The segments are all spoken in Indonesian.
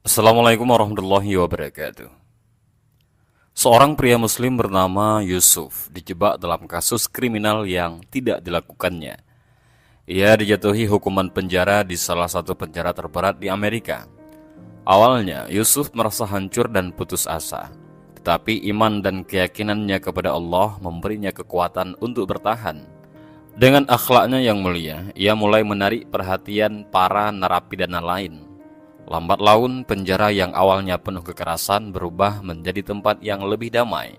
Assalamualaikum warahmatullahi wabarakatuh. Seorang pria muslim bernama Yusuf dijebak dalam kasus kriminal yang tidak dilakukannya. Ia dijatuhi hukuman penjara di salah satu penjara terberat di Amerika. Awalnya, Yusuf merasa hancur dan putus asa. Tetapi iman dan keyakinannya kepada Allah memberinya kekuatan untuk bertahan. Dengan akhlaknya yang mulia, ia mulai menarik perhatian para narapidana lain. Lambat laun, penjara yang awalnya penuh kekerasan berubah menjadi tempat yang lebih damai.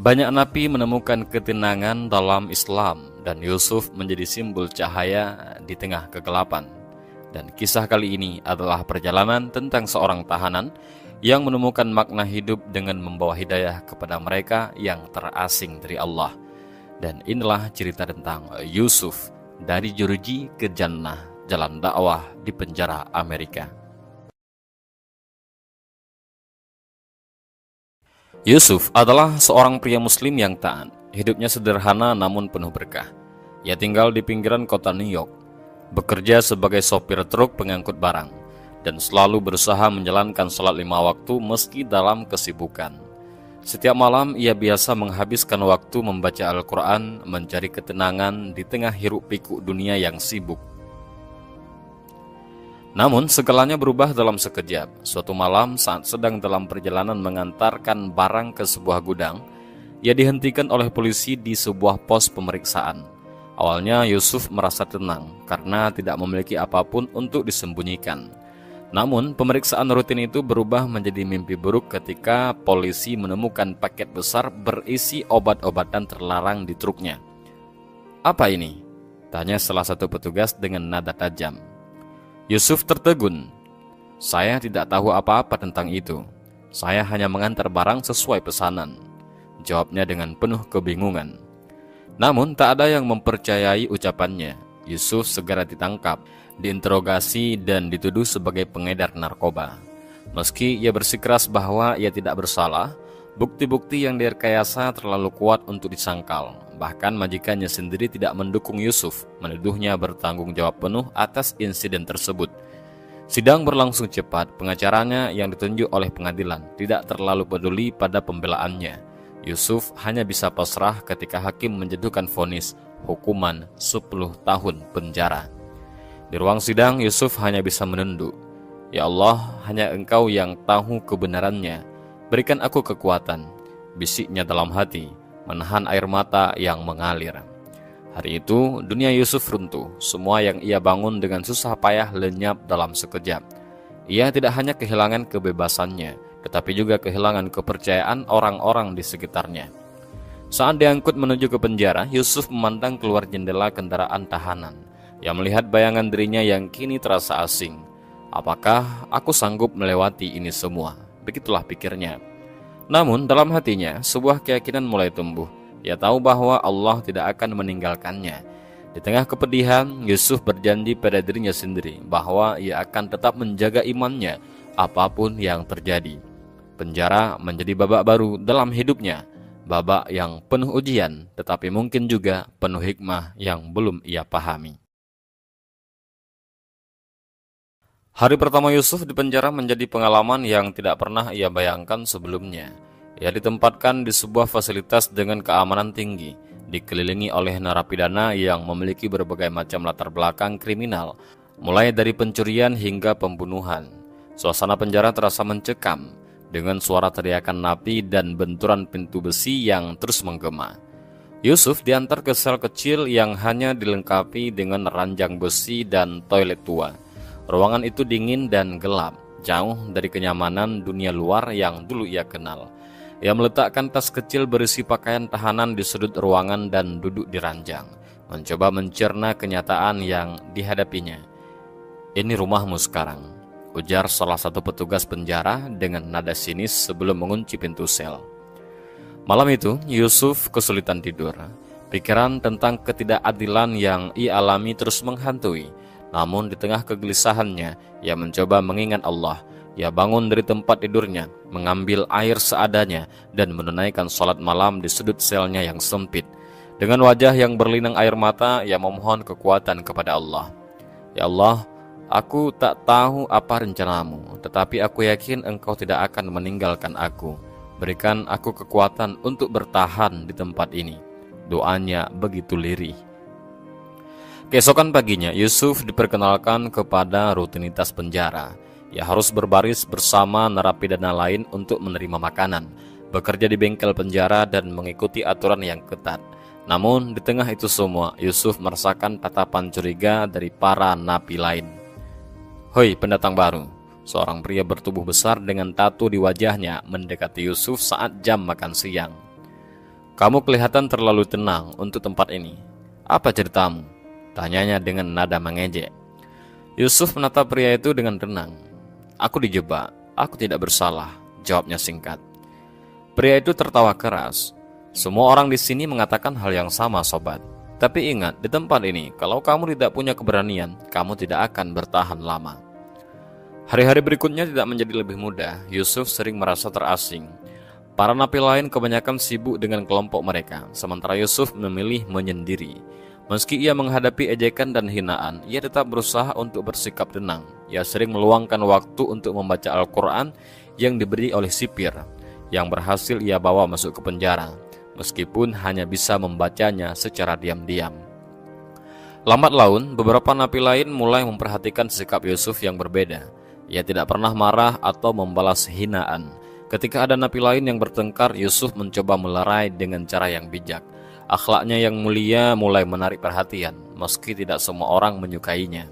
Banyak napi menemukan ketenangan dalam Islam, dan Yusuf menjadi simbol cahaya di tengah kegelapan. Dan kisah kali ini adalah perjalanan tentang seorang tahanan yang menemukan makna hidup dengan membawa hidayah kepada mereka yang terasing dari Allah. Dan inilah cerita tentang Yusuf dari jeruji ke jannah, jalan dakwah di penjara Amerika. Yusuf adalah seorang pria muslim yang taat. Hidupnya sederhana namun penuh berkah. Ia tinggal di pinggiran kota New York, bekerja sebagai sopir truk pengangkut barang, dan selalu berusaha menjalankan salat 5 waktu meski dalam kesibukan. Setiap malam ia biasa menghabiskan waktu membaca Al-Quran, mencari ketenangan di tengah hiruk pikuk dunia yang sibuk. Namun segalanya berubah dalam sekejap. Suatu malam saat sedang dalam perjalanan mengantarkan barang ke sebuah gudang, ia dihentikan oleh polisi di sebuah pos pemeriksaan. Awalnya Yusuf merasa tenang karena tidak memiliki apapun untuk disembunyikan. Namun pemeriksaan rutin itu berubah menjadi mimpi buruk ketika polisi menemukan paket besar berisi obat-obatan terlarang di truknya. "Apa ini?" tanya salah satu petugas dengan nada tajam. Yusuf tertegun. "Saya tidak tahu apa-apa tentang itu. Saya hanya mengantar barang sesuai pesanan," jawabnya dengan penuh kebingungan. Namun tak ada yang mempercayai ucapannya. Yusuf segera ditangkap, diinterogasi dan dituduh sebagai pengedar narkoba. Meski ia bersikeras bahwa ia tidak bersalah, bukti-bukti yang direkayasa terlalu kuat untuk disangkal. Bahkan majikannya sendiri tidak mendukung Yusuf, menuduhnya bertanggung jawab penuh atas insiden tersebut. Sidang berlangsung cepat, pengacaranya yang ditunjuk oleh pengadilan tidak terlalu peduli pada pembelaannya. Yusuf hanya bisa pasrah ketika hakim menjatuhkan vonis hukuman 10 tahun penjara. Di ruang sidang, Yusuf hanya bisa menunduk. "Ya Allah, hanya Engkau yang tahu kebenarannya. Berikan aku kekuatan," bisiknya dalam hati, menahan air mata yang mengalir. Hari itu, dunia Yusuf runtuh. Semua yang ia bangun dengan susah payah lenyap dalam sekejap. Ia tidak hanya kehilangan kebebasannya, tetapi juga kehilangan kepercayaan orang-orang di sekitarnya. Saat diangkut menuju ke penjara, Yusuf memandang keluar jendela kendaraan tahanan. Ia melihat bayangan dirinya yang kini terasa asing. "Apakah aku sanggup melewati ini semua?" Begitulah pikirnya. Namun dalam hatinya sebuah keyakinan mulai tumbuh. Ia tahu bahwa Allah tidak akan meninggalkannya. Di tengah kepedihan, Yusuf berjanji pada dirinya sendiri bahwa ia akan tetap menjaga imannya apapun yang terjadi. Penjara menjadi babak baru dalam hidupnya, babak yang penuh ujian tetapi mungkin juga penuh hikmah yang belum ia pahami. Hari pertama Yusuf di penjara menjadi pengalaman yang tidak pernah ia bayangkan sebelumnya. Ia ditempatkan di sebuah fasilitas dengan keamanan tinggi, dikelilingi oleh narapidana yang memiliki berbagai macam latar belakang kriminal, mulai dari pencurian hingga pembunuhan. Suasana penjara terasa mencekam, dengan suara teriakan napi dan benturan pintu besi yang terus menggema. Yusuf diantar ke sel kecil yang hanya dilengkapi dengan ranjang besi dan toilet tua. Ruangan itu dingin dan gelap, jauh dari kenyamanan dunia luar yang dulu ia kenal. Ia meletakkan tas kecil berisi pakaian tahanan di sudut ruangan dan duduk di ranjang, mencoba mencerna kenyataan yang dihadapinya. "Ini rumahmu sekarang," ujar salah satu petugas penjara dengan nada sinis sebelum mengunci pintu sel. Malam itu, Yusuf kesulitan tidur. Pikiran tentang ketidakadilan yang ia alami terus menghantui. Namun di tengah kegelisahannya, ia mencoba mengingat Allah. Ia bangun dari tempat tidurnya, mengambil air seadanya, dan menunaikan sholat malam di sudut selnya yang sempit. Dengan wajah yang berlinang air mata, ia memohon kekuatan kepada Allah. "Ya Allah, Aku tak tahu apa rencanamu, tetapi aku yakin engkau tidak akan meninggalkan aku. Berikan aku kekuatan untuk bertahan di tempat ini." Doanya begitu lirih. Keesokan paginya, Yusuf diperkenalkan kepada rutinitas penjara. Ia harus berbaris bersama narapidana lain untuk menerima makanan, bekerja di bengkel penjara, dan mengikuti aturan yang ketat. Namun, di tengah itu semua, Yusuf merasakan tatapan curiga dari para napi lain. "Hoi, pendatang baru," seorang pria bertubuh besar dengan tato di wajahnya mendekati Yusuf saat jam makan siang. "Kamu kelihatan terlalu tenang untuk tempat ini. Apa ceritamu?" tanyanya dengan nada mengejek. Yusuf menatap pria itu dengan tenang. "Aku dijebak, aku tidak bersalah," jawabnya singkat. Pria itu tertawa keras. "Semua orang di sini mengatakan hal yang sama, sobat. Tapi ingat, di tempat ini, kalau kamu tidak punya keberanian, kamu tidak akan bertahan lama." Hari-hari berikutnya tidak menjadi lebih mudah. Yusuf sering merasa terasing. Para napi lain kebanyakan sibuk dengan kelompok mereka, sementara Yusuf memilih menyendiri. Meski ia menghadapi ejekan dan hinaan, ia tetap berusaha untuk bersikap tenang. Ia sering meluangkan waktu untuk membaca Al-Quran yang diberi oleh sipir, yang berhasil ia bawa masuk ke penjara, meskipun hanya bisa membacanya secara diam-diam. Lambat laun, beberapa napi lain mulai memperhatikan sikap Yusuf yang berbeda. Ia tidak pernah marah atau membalas hinaan. Ketika ada napi lain yang bertengkar, Yusuf mencoba melerai dengan cara yang bijak. Akhlaknya yang mulia mulai menarik perhatian, meski tidak semua orang menyukainya.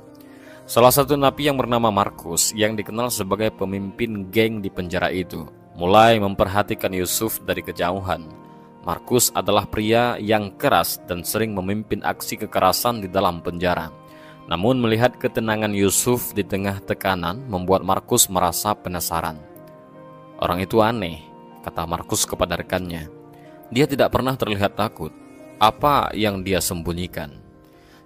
Salah satu napi yang bernama Markus, yang dikenal sebagai pemimpin geng di penjara itu, mulai memperhatikan Yusuf dari kejauhan. Markus adalah pria yang keras dan sering memimpin aksi kekerasan di dalam penjara. Namun melihat ketenangan Yusuf di tengah tekanan membuat Markus merasa penasaran. "Orang itu aneh," kata Markus kepada rekannya. "Dia tidak pernah terlihat takut. Apa yang dia sembunyikan?"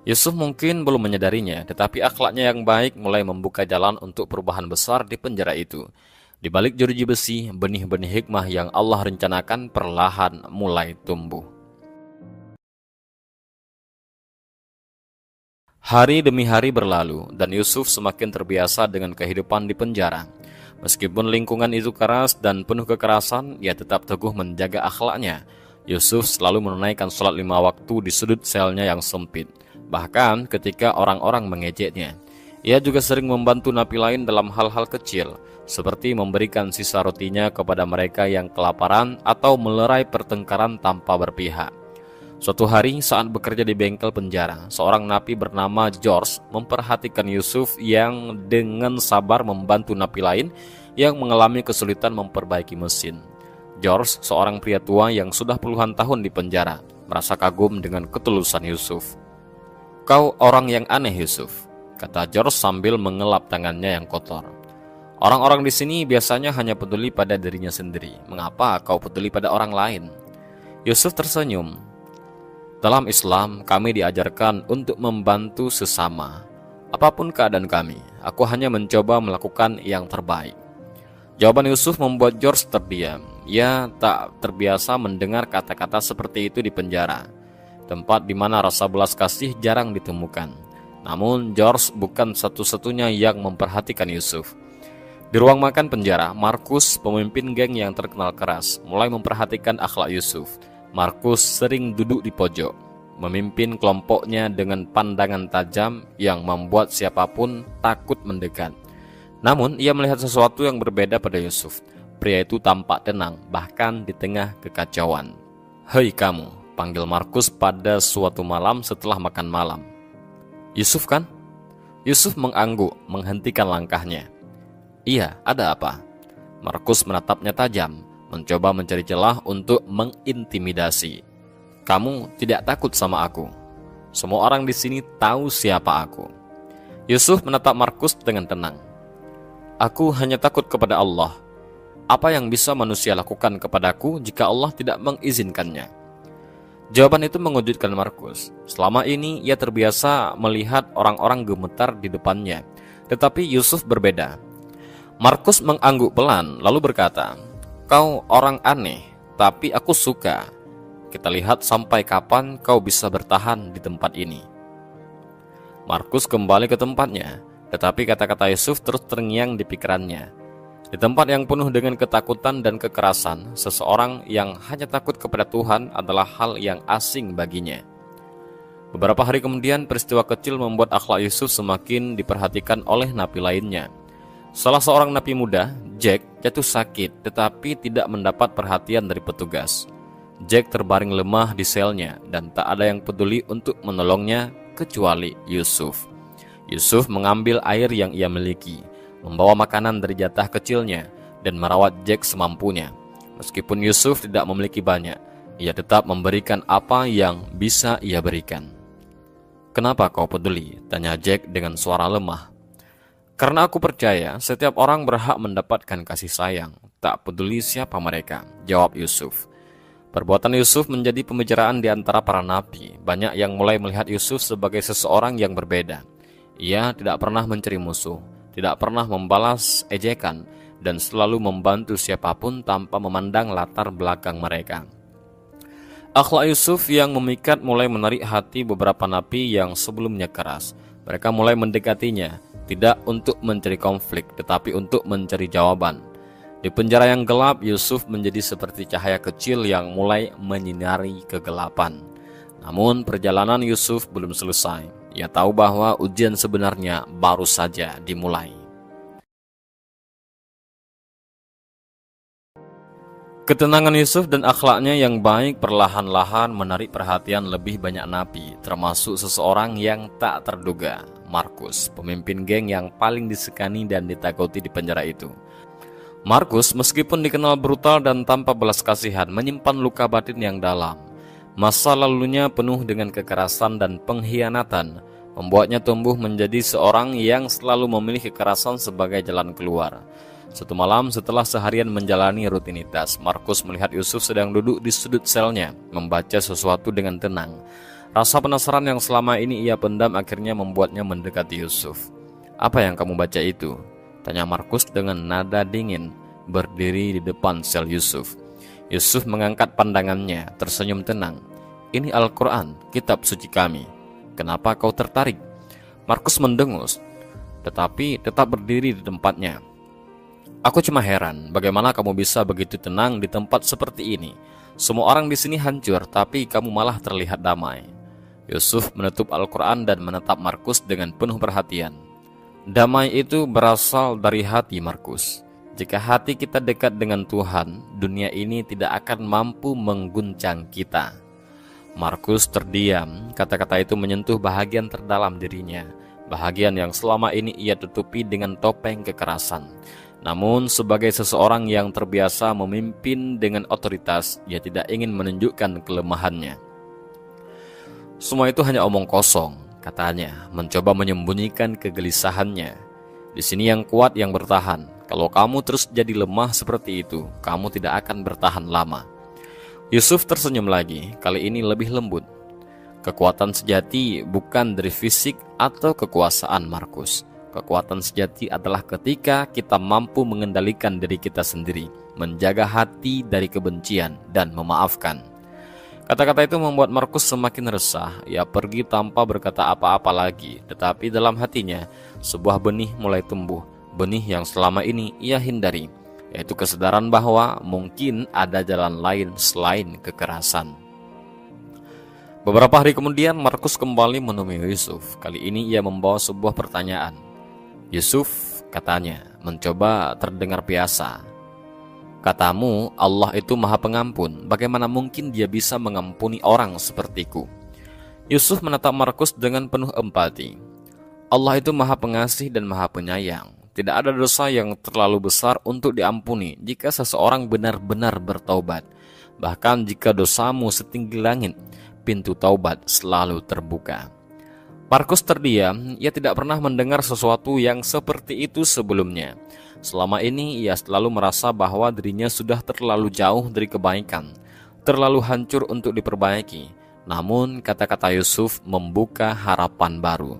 Yusuf mungkin belum menyadarinya, tetapi akhlaknya yang baik mulai membuka jalan untuk perubahan besar di penjara itu. Di balik jeruji besi, benih-benih hikmah yang Allah rencanakan perlahan mulai tumbuh. Hari demi hari berlalu, dan Yusuf semakin terbiasa dengan kehidupan di penjara. Meskipun lingkungan itu keras dan penuh kekerasan, ia tetap teguh menjaga akhlaknya. Yusuf selalu menunaikan sholat 5 waktu di sudut selnya yang sempit, bahkan ketika orang-orang mengejeknya. Ia juga sering membantu napi lain dalam hal-hal kecil, seperti memberikan sisa rotinya kepada mereka yang kelaparan atau melerai pertengkaran tanpa berpihak. Suatu hari saat bekerja di bengkel penjara, seorang napi bernama George memperhatikan Yusuf yang dengan sabar membantu napi lain yang mengalami kesulitan memperbaiki mesin. George, seorang pria tua yang sudah puluhan tahun di penjara, merasa kagum dengan ketulusan Yusuf. "Kau orang yang aneh, Yusuf," kata George sambil mengelap tangannya yang kotor. "Orang-orang di sini biasanya hanya peduli pada dirinya sendiri. Mengapa kau peduli pada orang lain?" Yusuf tersenyum. "Dalam Islam, kami diajarkan untuk membantu sesama. Apapun keadaan kami, aku hanya mencoba melakukan yang terbaik." Jawaban Yusuf membuat George terdiam. Ia tak terbiasa mendengar kata-kata seperti itu di penjara, tempat di mana rasa belas kasih jarang ditemukan. Namun George bukan satu-satunya yang memperhatikan Yusuf. Di ruang makan penjara, Markus, pemimpin geng yang terkenal keras, mulai memperhatikan akhlak Yusuf. Markus sering duduk di pojok, memimpin kelompoknya dengan pandangan tajam yang membuat siapapun takut mendekat. Namun, ia melihat sesuatu yang berbeda pada Yusuf. Pria itu tampak tenang, bahkan di tengah kekacauan. "Hei kamu," panggil Markus pada suatu malam setelah makan malam. "Yusuf kan?" Yusuf mengangguk, menghentikan langkahnya. "Iya, ada apa?" Markus menatapnya tajam, mencoba mencari celah untuk mengintimidasi. "Kamu tidak takut sama aku? Semua orang di sini tahu siapa aku." Yusuf menatap Markus dengan tenang. "Aku hanya takut kepada Allah. Apa yang bisa manusia lakukan kepadaku jika Allah tidak mengizinkannya?" Jawaban itu mengejutkan Markus. Selama ini ia terbiasa melihat orang-orang gemetar di depannya, tetapi Yusuf berbeda. Markus mengangguk pelan lalu berkata, "Kau orang aneh, tapi aku suka. Kita lihat sampai kapan kau bisa bertahan di tempat ini." Markus kembali ke tempatnya. Tetapi kata-kata Yusuf terus terngiang di pikirannya. Di tempat yang penuh dengan ketakutan dan kekerasan, seseorang yang hanya takut kepada Tuhan adalah hal yang asing baginya. Beberapa hari kemudian, peristiwa kecil membuat akhlak Yusuf semakin diperhatikan oleh napi lainnya. Salah seorang napi muda, Jack, jatuh sakit tetapi tidak mendapat perhatian dari petugas. Jack terbaring lemah di selnya dan tak ada yang peduli untuk menolongnya kecuali Yusuf. Yusuf mengambil air yang ia miliki, membawa makanan dari jatah kecilnya, dan merawat Jack semampunya. Meskipun Yusuf tidak memiliki banyak, ia tetap memberikan apa yang bisa ia berikan. "Kenapa kau peduli?" tanya Jack dengan suara lemah. "Karena aku percaya setiap orang berhak mendapatkan kasih sayang, tak peduli siapa mereka," jawab Yusuf. Perbuatan Yusuf menjadi pembicaraan di antara para napi. Banyak yang mulai melihat Yusuf sebagai seseorang yang berbeda. Ia tidak pernah mencari musuh, tidak pernah membalas ejekan, dan selalu membantu siapapun tanpa memandang latar belakang mereka. Akhlak Yusuf yang memikat mulai menarik hati beberapa napi yang sebelumnya keras. Mereka mulai mendekatinya, tidak untuk mencari konflik, tetapi untuk mencari jawaban. Di penjara yang gelap, Yusuf menjadi seperti cahaya kecil yang mulai menyinari kegelapan. Namun perjalanan Yusuf belum selesai. Ia tahu bahwa ujian sebenarnya baru saja dimulai. Ketenangan Yusuf dan akhlaknya yang baik perlahan-lahan menarik perhatian lebih banyak napi, termasuk seseorang yang tak terduga, Markus, pemimpin geng yang paling disegani dan ditakuti di penjara itu. Markus, meskipun dikenal brutal dan tanpa belas kasihan, menyimpan luka batin yang dalam. Masa lalunya penuh dengan kekerasan dan pengkhianatan, membuatnya tumbuh menjadi seorang yang selalu memilih kekerasan sebagai jalan keluar. Suatu malam setelah seharian menjalani rutinitas, Markus melihat Yusuf sedang duduk di sudut selnya, membaca sesuatu dengan tenang. Rasa penasaran yang selama ini ia pendam akhirnya membuatnya mendekati Yusuf. "Apa yang kamu baca itu?" tanya Markus dengan nada dingin, berdiri di depan sel Yusuf. Yusuf mengangkat pandangannya, tersenyum tenang. "Ini Al-Quran, kitab suci kami. Kenapa kau tertarik?" Markus mendengus, tetapi tetap berdiri di tempatnya. "Aku cuma heran, bagaimana kamu bisa begitu tenang di tempat seperti ini? Semua orang di sini hancur, tapi kamu malah terlihat damai." Yusuf menutup Al-Quran dan menatap Markus dengan penuh perhatian. "Damai itu berasal dari hati, Markus. Jika hati kita dekat dengan Tuhan, dunia ini tidak akan mampu mengguncang kita." Markus terdiam. Kata-kata itu menyentuh bahagian terdalam dirinya, bahagian yang selama ini ia tutupi dengan topeng kekerasan. Namun sebagai seseorang yang terbiasa memimpin dengan otoritas, ia tidak ingin menunjukkan kelemahannya. "Semua itu hanya omong kosong," katanya, mencoba menyembunyikan kegelisahannya. "Di sini yang kuat yang bertahan. Kalau kamu terus jadi lemah seperti itu, kamu tidak akan bertahan lama." Yusuf tersenyum lagi, kali ini lebih lembut. "Kekuatan sejati bukan dari fisik atau kekuasaan, Markus. Kekuatan sejati adalah ketika kita mampu mengendalikan diri kita sendiri, menjaga hati dari kebencian, dan memaafkan." Kata-kata itu membuat Markus semakin resah. Ia pergi tanpa berkata apa-apa lagi, tetapi dalam hatinya sebuah benih mulai tumbuh, benih yang selama ini ia hindari, yaitu kesadaran bahwa mungkin ada jalan lain selain kekerasan. Beberapa hari kemudian, Markus kembali menemui Yusuf. Kali ini ia membawa sebuah pertanyaan. "Yusuf," katanya, mencoba terdengar biasa, "katamu Allah itu Maha Pengampun. Bagaimana mungkin Dia bisa mengampuni orang sepertiku?" Yusuf menatap Markus dengan penuh empati. "Allah itu Maha Pengasih dan Maha Penyayang. Tidak ada dosa yang terlalu besar untuk diampuni jika seseorang benar-benar bertaubat. Bahkan jika dosamu setinggi langit, pintu taubat selalu terbuka." Markus terdiam. Ia tidak pernah mendengar sesuatu yang seperti itu sebelumnya. Selama ini ia selalu merasa bahwa dirinya sudah terlalu jauh dari kebaikan, terlalu hancur untuk diperbaiki. Namun kata-kata Yusuf membuka harapan baru.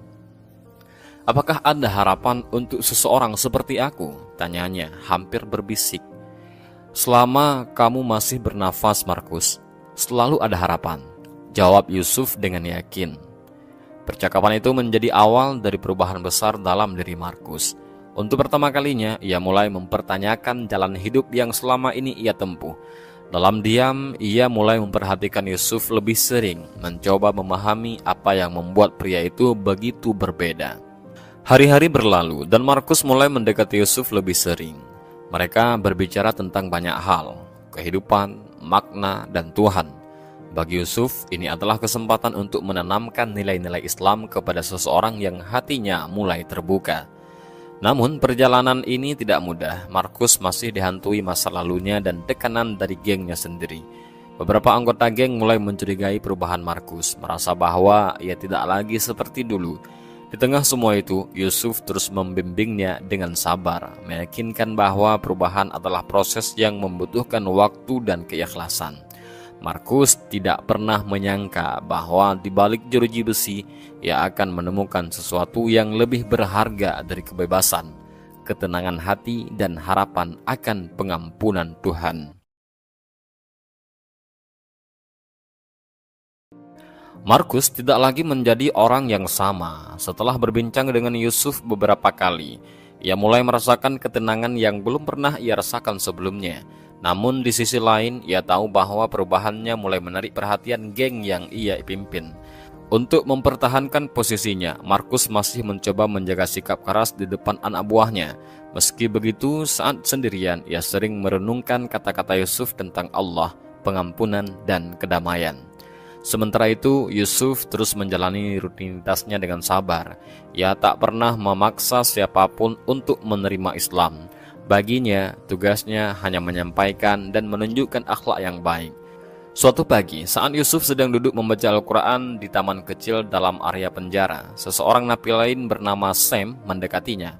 "Apakah ada harapan untuk seseorang seperti aku?" tanyanya hampir berbisik. "Selama kamu masih bernafas, Markus, selalu ada harapan," jawab Yusuf dengan yakin. Percakapan itu menjadi awal dari perubahan besar dalam diri Markus. Untuk pertama kalinya, ia mulai mempertanyakan jalan hidup yang selama ini ia tempuh. Dalam diam, ia mulai memperhatikan Yusuf lebih sering, mencoba memahami apa yang membuat pria itu begitu berbeda. Hari-hari berlalu dan Markus mulai mendekati Yusuf lebih sering. Mereka berbicara tentang banyak hal, kehidupan, makna, dan Tuhan. Bagi Yusuf, ini adalah kesempatan untuk menanamkan nilai-nilai Islam kepada seseorang yang hatinya mulai terbuka. Namun perjalanan ini tidak mudah. Markus masih dihantui masa lalunya dan tekanan dari gengnya sendiri. Beberapa anggota geng mulai mencurigai perubahan Markus, merasa bahwa ia tidak lagi seperti dulu. Di tengah semua itu, Yusuf terus membimbingnya dengan sabar, meyakinkan bahwa perubahan adalah proses yang membutuhkan waktu dan keikhlasan. Markus tidak pernah menyangka bahwa di balik jeruji besi, ia akan menemukan sesuatu yang lebih berharga dari kebebasan, ketenangan hati, dan harapan akan pengampunan Tuhan. Markus tidak lagi menjadi orang yang sama. Setelah berbincang dengan Yusuf beberapa kali, ia mulai merasakan ketenangan yang belum pernah ia rasakan sebelumnya. Namun di sisi lain, ia tahu bahwa perubahannya mulai menarik perhatian geng yang ia pimpin. Untuk mempertahankan posisinya, Markus masih mencoba menjaga sikap keras di depan anak buahnya. Meski begitu, saat sendirian, ia sering merenungkan kata-kata Yusuf tentang Allah, pengampunan, dan kedamaian. Sementara itu, Yusuf terus menjalani rutinitasnya dengan sabar. Ia tak pernah memaksa siapapun untuk menerima Islam. Baginya, tugasnya hanya menyampaikan dan menunjukkan akhlak yang baik. Suatu pagi, saat Yusuf sedang duduk membaca Al-Quran di taman kecil dalam area penjara, seseorang napi lain bernama Sam mendekatinya.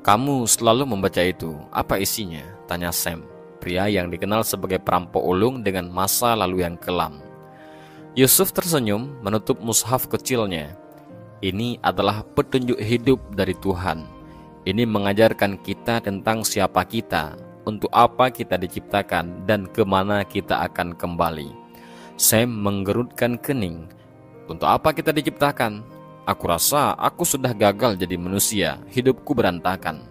"Kamu selalu membaca itu, apa isinya?" tanya Sam, pria yang dikenal sebagai perampok ulung dengan masa lalu yang kelam. Yusuf tersenyum menutup mushaf kecilnya. "Ini adalah petunjuk hidup dari Tuhan. Ini mengajarkan kita tentang siapa kita, untuk apa kita diciptakan, dan kemana kita akan kembali." Sam menggerutkan kening. "Untuk apa kita diciptakan? Aku rasa aku sudah gagal jadi manusia, hidupku berantakan."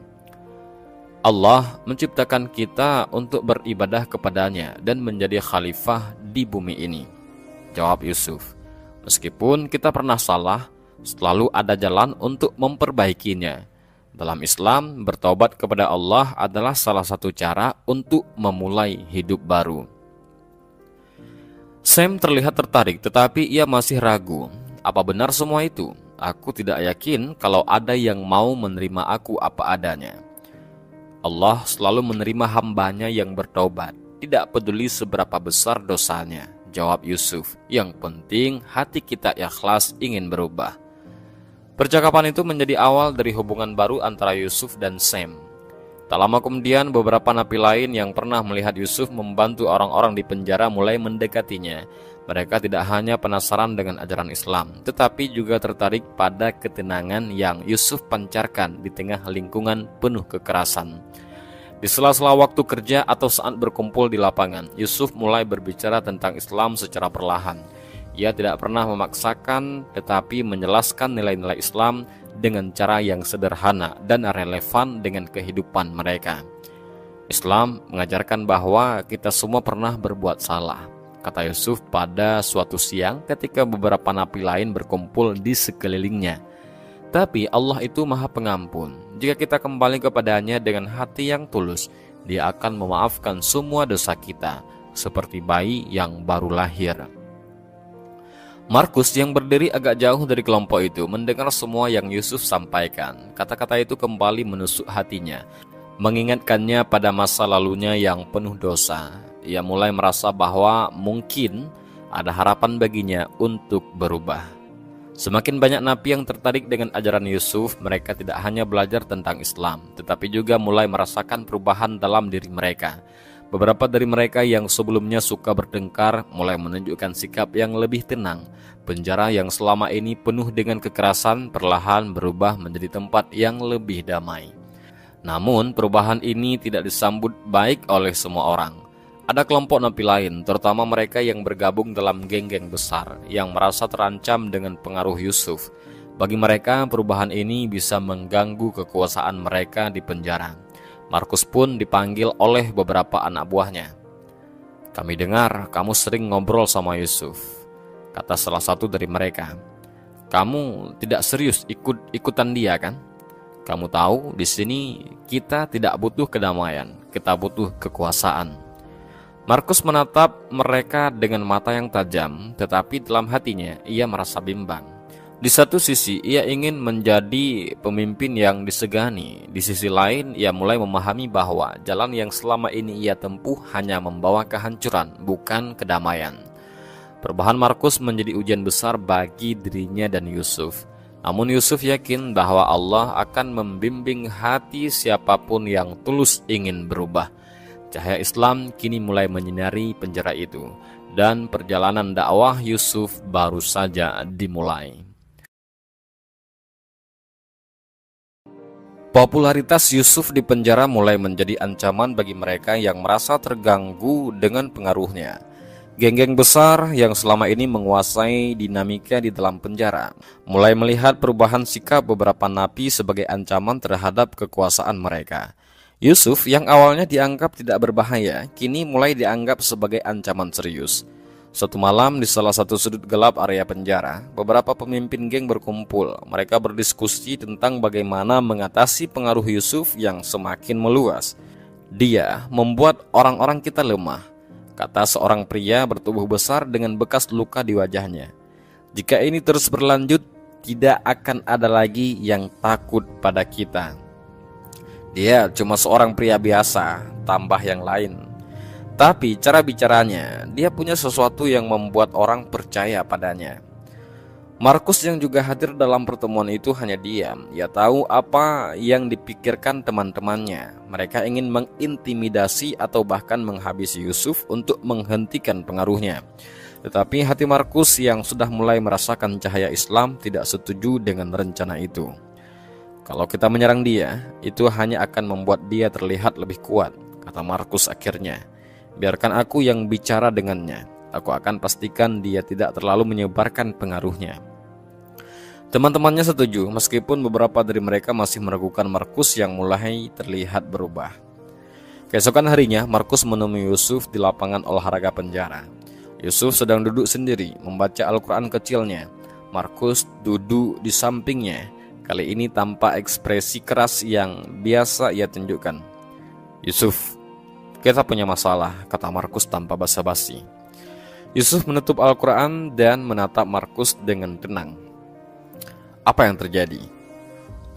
"Allah menciptakan kita untuk beribadah kepadanya dan menjadi khalifah di bumi ini," jawab Yusuf. "Meskipun kita pernah salah, selalu ada jalan untuk memperbaikinya. Dalam Islam, bertobat kepada Allah adalah salah satu cara untuk memulai hidup baru." Sam terlihat tertarik, tetapi ia masih ragu. "Apa benar semua itu? Aku tidak yakin kalau ada yang mau menerima aku apa adanya." "Allah selalu menerima hambanya yang bertobat, tidak peduli seberapa besar dosanya," jawab Yusuf. "Yang penting hati kita ikhlas ingin berubah." Percakapan itu menjadi awal dari hubungan baru antara Yusuf dan Sam. Tak lama kemudian, beberapa napi lain yang pernah melihat Yusuf membantu orang-orang di penjara mulai mendekatinya. Mereka tidak hanya penasaran dengan ajaran Islam, tetapi juga tertarik pada ketenangan yang Yusuf pancarkan di tengah lingkungan penuh kekerasan. Di sela-sela waktu kerja atau saat berkumpul di lapangan, Yusuf mulai berbicara tentang Islam secara perlahan. Ia tidak pernah memaksakan, tetapi menjelaskan nilai-nilai Islam dengan cara yang sederhana dan relevan dengan kehidupan mereka. "Islam mengajarkan bahwa kita semua pernah berbuat salah," kata Yusuf pada suatu siang ketika beberapa napi lain berkumpul di sekelilingnya. "Tapi Allah itu Maha Pengampun. Jika kita kembali kepadanya dengan hati yang tulus, Dia akan memaafkan semua dosa kita, seperti bayi yang baru lahir." Markus yang berdiri agak jauh dari kelompok itu mendengar semua yang Yusuf sampaikan. Kata-kata itu kembali menusuk hatinya, mengingatkannya pada masa lalunya yang penuh dosa. Ia mulai merasa bahwa mungkin ada harapan baginya untuk berubah. Semakin banyak napi yang tertarik dengan ajaran Yusuf, mereka tidak hanya belajar tentang Islam, tetapi juga mulai merasakan perubahan dalam diri mereka. Beberapa dari mereka yang sebelumnya suka bertengkar mulai menunjukkan sikap yang lebih tenang. Penjara yang selama ini penuh dengan kekerasan perlahan berubah menjadi tempat yang lebih damai. Namun perubahan ini tidak disambut baik oleh semua orang. Ada kelompok napi lain, terutama mereka yang bergabung dalam geng-geng besar, yang merasa terancam dengan pengaruh Yusuf. Bagi mereka, perubahan ini bisa mengganggu kekuasaan mereka di penjara. Markus pun dipanggil oleh beberapa anak buahnya. "Kami dengar kamu sering ngobrol sama Yusuf," kata salah satu dari mereka. "Kamu tidak serius ikut-ikutan dia, kan? Kamu tahu di sini kita tidak butuh kedamaian, kita butuh kekuasaan." Markus menatap mereka dengan mata yang tajam, tetapi dalam hatinya ia merasa bimbang. Di satu sisi ia ingin menjadi pemimpin yang disegani, di sisi lain ia mulai memahami bahwa jalan yang selama ini ia tempuh hanya membawa kehancuran, bukan kedamaian. Perubahan Markus menjadi ujian besar bagi dirinya dan Yusuf. Namun Yusuf yakin bahwa Allah akan membimbing hati siapapun yang tulus ingin berubah. Cahaya Islam kini mulai menyinari penjara itu, dan perjalanan dakwah Yusuf baru saja dimulai. Popularitas Yusuf di penjara mulai menjadi ancaman bagi mereka yang merasa terganggu dengan pengaruhnya. Geng-geng besar yang selama ini menguasai dinamika di dalam penjara mulai melihat perubahan sikap beberapa napi sebagai ancaman terhadap kekuasaan mereka. Yusuf yang awalnya dianggap tidak berbahaya, kini mulai dianggap sebagai ancaman serius. Suatu malam di salah satu sudut gelap area penjara, beberapa pemimpin geng berkumpul. Mereka berdiskusi tentang bagaimana mengatasi pengaruh Yusuf yang semakin meluas. "Dia membuat orang-orang kita lemah," kata seorang pria bertubuh besar dengan bekas luka di wajahnya. "Jika ini terus berlanjut, tidak akan ada lagi yang takut pada kita. Dia cuma seorang pria biasa," tambah yang lain. "Tapi cara bicaranya, dia punya sesuatu yang membuat orang percaya padanya." Markus yang juga hadir dalam pertemuan itu hanya diam. Ia tahu apa yang dipikirkan teman-temannya. Mereka ingin mengintimidasi atau bahkan menghabisi Yusuf untuk menghentikan pengaruhnya. Tetapi hati Markus yang sudah mulai merasakan cahaya Islam tidak setuju dengan rencana itu. "Kalau kita menyerang dia, itu hanya akan membuat dia terlihat lebih kuat," kata Markus akhirnya. "Biarkan aku yang bicara dengannya. Aku akan pastikan dia tidak terlalu menyebarkan pengaruhnya." Teman-temannya setuju, meskipun beberapa dari mereka masih meragukan Markus yang mulai terlihat berubah. Keesokan harinya, Markus menemui Yusuf di lapangan olahraga penjara. Yusuf sedang duduk sendiri, membaca Al-Quran kecilnya. Markus duduk di sampingnya. Kali ini tanpa ekspresi keras yang biasa ia tunjukkan. "Yusuf, kita punya masalah," kata Markus tanpa basa-basi. Yusuf menutup Al-Quran dan menatap Markus dengan tenang. "Apa yang terjadi?"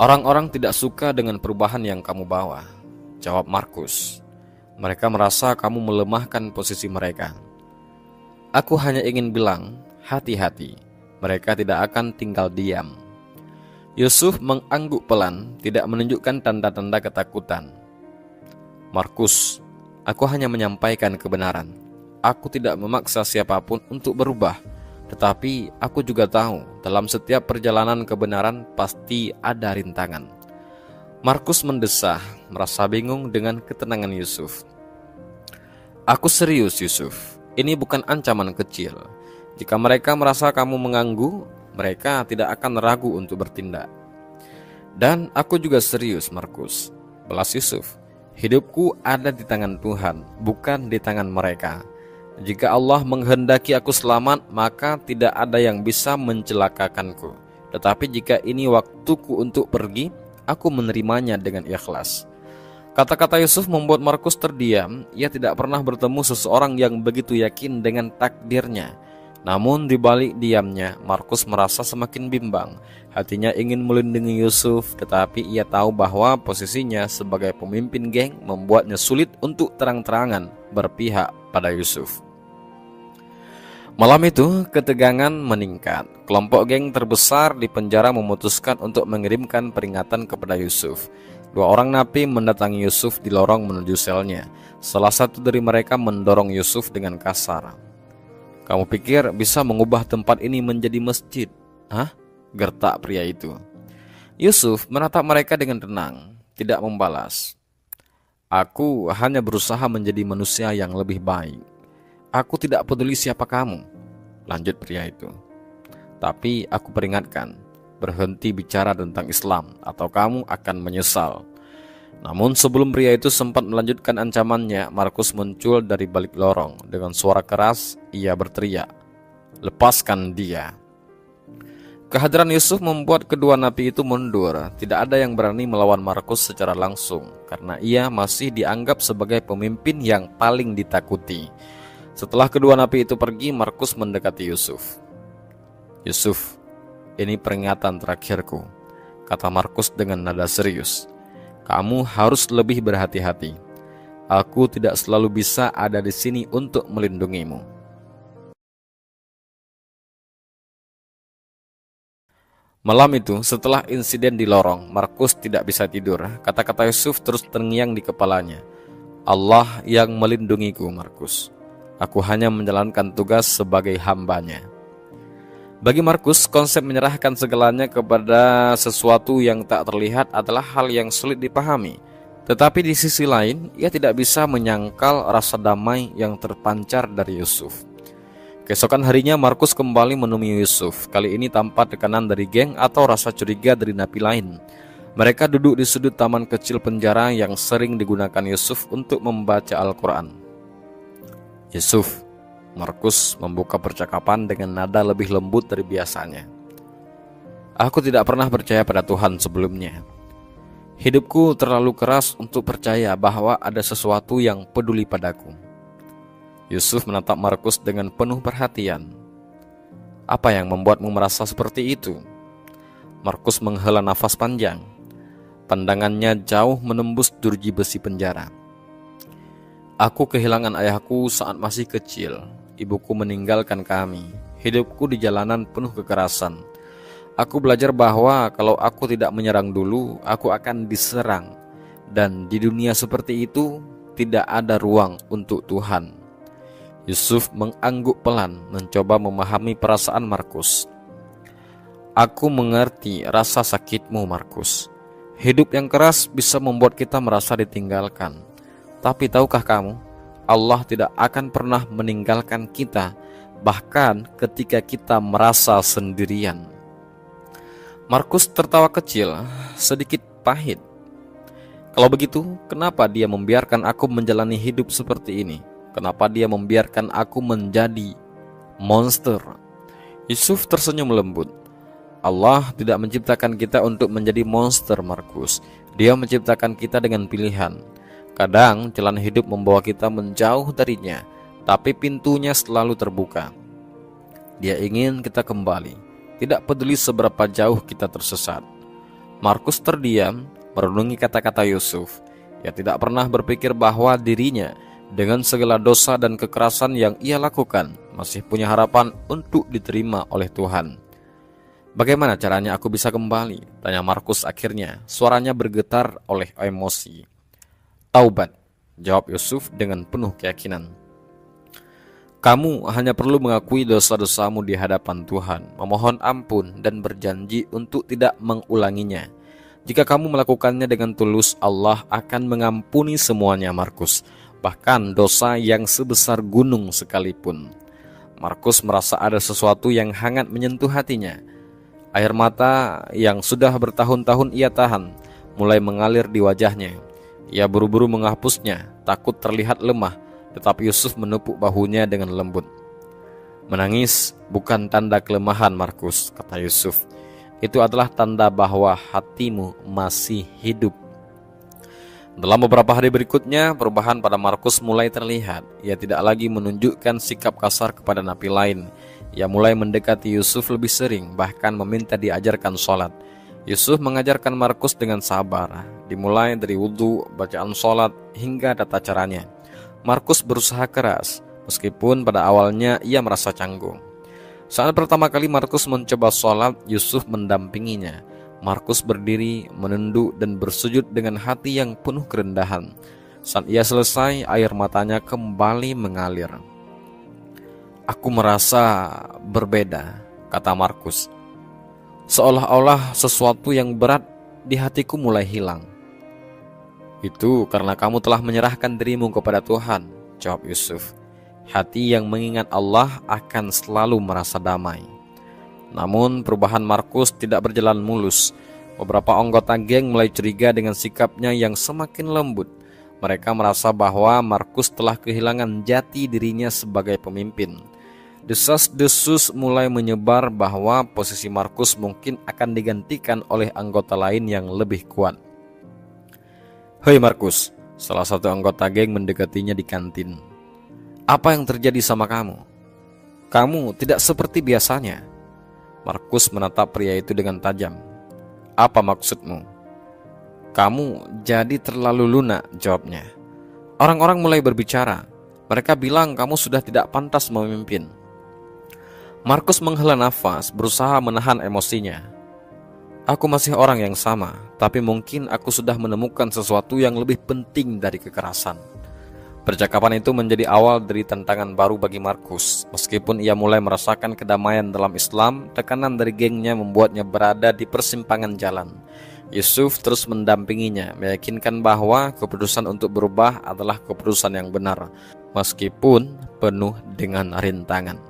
"Orang-orang tidak suka dengan perubahan yang kamu bawa," jawab Markus. "Mereka merasa kamu melemahkan posisi mereka." "Aku hanya ingin bilang, hati-hati. Mereka tidak akan tinggal diam." Yusuf mengangguk pelan, tidak menunjukkan tanda-tanda ketakutan. "Markus, aku hanya menyampaikan kebenaran. Aku tidak memaksa siapapun untuk berubah. Tetapi aku juga tahu, dalam setiap perjalanan kebenaran pasti ada rintangan." Markus mendesah, merasa bingung dengan ketenangan Yusuf. "Aku serius, Yusuf. Ini bukan ancaman kecil. Jika mereka merasa kamu mengganggu, mereka tidak akan ragu untuk bertindak." "Dan aku juga serius, Markus," balas Yusuf. "Hidupku ada di tangan Tuhan, bukan di tangan mereka. Jika Allah menghendaki aku selamat, maka tidak ada yang bisa mencelakakanku. Tetapi jika ini waktuku untuk pergi, aku menerimanya dengan ikhlas." Kata-kata Yusuf membuat Markus terdiam. Ia tidak pernah bertemu seseorang yang begitu yakin dengan takdirnya. Namun di balik diamnya, Markus merasa semakin bimbang. Hatinya ingin melindungi Yusuf, tetapi ia tahu bahwa posisinya sebagai pemimpin geng membuatnya sulit untuk terang-terangan berpihak pada Yusuf. Malam itu, ketegangan meningkat. Kelompok geng terbesar di penjara memutuskan untuk mengirimkan peringatan kepada Yusuf. 2 orang napi mendatangi Yusuf di lorong menuju selnya. Salah satu dari mereka mendorong Yusuf dengan kasar. "Kamu pikir bisa mengubah tempat ini menjadi masjid? Hah?" gertak pria itu. Yusuf menatap mereka dengan tenang, tidak membalas. Aku hanya berusaha menjadi manusia yang lebih baik. Aku tidak peduli siapa kamu, lanjut pria itu. Tapi aku peringatkan, berhenti bicara tentang Islam atau kamu akan menyesal. Namun sebelum pria itu sempat melanjutkan ancamannya, Markus muncul dari balik lorong. Dengan suara keras, ia berteriak, "Lepaskan dia!" Kehadiran Yusuf membuat kedua napi itu mundur. Tidak ada yang berani melawan Markus secara langsung, karena ia masih dianggap sebagai pemimpin yang paling ditakuti. Setelah kedua napi itu pergi, Markus mendekati Yusuf. "Yusuf, ini peringatan terakhirku," kata Markus dengan nada serius. "Kamu harus lebih berhati-hati. Aku tidak selalu bisa ada di sini untuk melindungimu." Malam itu, setelah insiden di lorong, Markus tidak bisa tidur. Kata-kata Yusuf terus terngiang di kepalanya. "Allah yang melindungiku, Markus. Aku hanya menjalankan tugas sebagai hambanya." Bagi Markus, konsep menyerahkan segalanya kepada sesuatu yang tak terlihat adalah hal yang sulit dipahami. Tetapi di sisi lain, ia tidak bisa menyangkal rasa damai yang terpancar dari Yusuf. Keesokan harinya, Markus kembali menemui Yusuf, kali ini tanpa tekanan dari geng atau rasa curiga dari napi lain. Mereka duduk di sudut taman kecil penjara yang sering digunakan Yusuf untuk membaca Al-Quran. "Yusuf," Markus membuka percakapan dengan nada lebih lembut dari biasanya. "Aku tidak pernah percaya pada Tuhan sebelumnya. Hidupku terlalu keras untuk percaya bahwa ada sesuatu yang peduli padaku." Yusuf menatap Markus dengan penuh perhatian. "Apa yang membuatmu merasa seperti itu?" Markus menghela nafas panjang. Pandangannya jauh menembus jeruji besi penjara. "Aku kehilangan ayahku saat masih kecil. Ibuku meninggalkan kami. Hidupku di jalanan penuh kekerasan. Aku belajar bahwa kalau aku tidak menyerang dulu, aku akan diserang. Dan di dunia seperti itu, tidak ada ruang untuk Tuhan." Yusuf mengangguk pelan, mencoba memahami perasaan Markus. "Aku mengerti rasa sakitmu, Markus. Hidup yang keras bisa membuat kita merasa ditinggalkan. Tapi tahukah kamu, Allah tidak akan pernah meninggalkan kita, bahkan ketika kita merasa sendirian." Markus tertawa kecil, sedikit pahit. "Kalau begitu, kenapa dia membiarkan aku menjalani hidup seperti ini? Kenapa dia membiarkan aku menjadi monster?" Yusuf tersenyum lembut. "Allah tidak menciptakan kita untuk menjadi monster, Markus. Dia menciptakan kita dengan pilihan. Kadang jalan hidup membawa kita menjauh darinya, tapi pintunya selalu terbuka. Dia ingin kita kembali, tidak peduli seberapa jauh kita tersesat." Markus terdiam, merenungi kata-kata Yusuf. Ia tidak pernah berpikir bahwa dirinya, dengan segala dosa dan kekerasan yang ia lakukan, masih punya harapan untuk diterima oleh Tuhan. "Bagaimana caranya aku bisa kembali?" tanya Markus akhirnya, suaranya bergetar oleh emosi. "Taubat," jawab Yusuf dengan penuh keyakinan. "Kamu hanya perlu mengakui dosa-dosamu di hadapan Tuhan, memohon ampun dan berjanji untuk tidak mengulanginya. Jika kamu melakukannya dengan tulus, Allah akan mengampuni semuanya, Markus. Bahkan dosa yang sebesar gunung sekalipun." Markus merasa ada sesuatu yang hangat menyentuh hatinya. Air mata yang sudah bertahun-tahun ia tahan mulai mengalir di wajahnya. Ia buru-buru menghapusnya, takut terlihat lemah, tetapi Yusuf menepuk bahunya dengan lembut. "Menangis bukan tanda kelemahan, Markus," kata Yusuf. "Itu adalah tanda bahwa hatimu masih hidup." Dalam beberapa hari berikutnya, perubahan pada Markus mulai terlihat. Ia tidak lagi menunjukkan sikap kasar kepada napi lain. Ia mulai mendekati Yusuf lebih sering, bahkan meminta diajarkan sholat. Yusuf mengajarkan Markus dengan sabar, dimulai dari wudhu, bacaan sholat, hingga tata caranya. Markus berusaha keras, meskipun pada awalnya ia merasa canggung. Saat pertama kali Markus mencoba sholat, Yusuf mendampinginya. Markus berdiri, menunduk dan bersujud dengan hati yang penuh kerendahan. Saat ia selesai, air matanya kembali mengalir. "Aku merasa berbeda," kata Markus. "Seolah-olah sesuatu yang berat di hatiku mulai hilang." "Itu karena kamu telah menyerahkan dirimu kepada Tuhan," jawab Yusuf. "Hati yang mengingat Allah akan selalu merasa damai." Namun perubahan Markus tidak berjalan mulus. Beberapa anggota geng mulai curiga dengan sikapnya yang semakin lembut. Mereka merasa bahwa Markus telah kehilangan jati dirinya sebagai pemimpin. Desas-desus mulai menyebar bahwa posisi Markus mungkin akan digantikan oleh anggota lain yang lebih kuat. "Hei Markus," salah satu anggota geng mendekatinya di kantin. "Apa yang terjadi sama kamu? Kamu tidak seperti biasanya." Markus menatap pria itu dengan tajam. "Apa maksudmu?" "Kamu jadi terlalu lunak," jawabnya. "Orang-orang mulai berbicara. Mereka bilang kamu sudah tidak pantas memimpin." Markus menghela nafas, berusaha menahan emosinya. "Aku masih orang yang sama, tapi mungkin aku sudah menemukan sesuatu yang lebih penting dari kekerasan." Percakapan itu menjadi awal dari tantangan baru bagi Markus. Meskipun ia mulai merasakan kedamaian dalam Islam, tekanan dari gengnya membuatnya berada di persimpangan jalan. Yusuf terus mendampinginya, meyakinkan bahwa keputusan untuk berubah adalah keputusan yang benar, meskipun penuh dengan rintangan.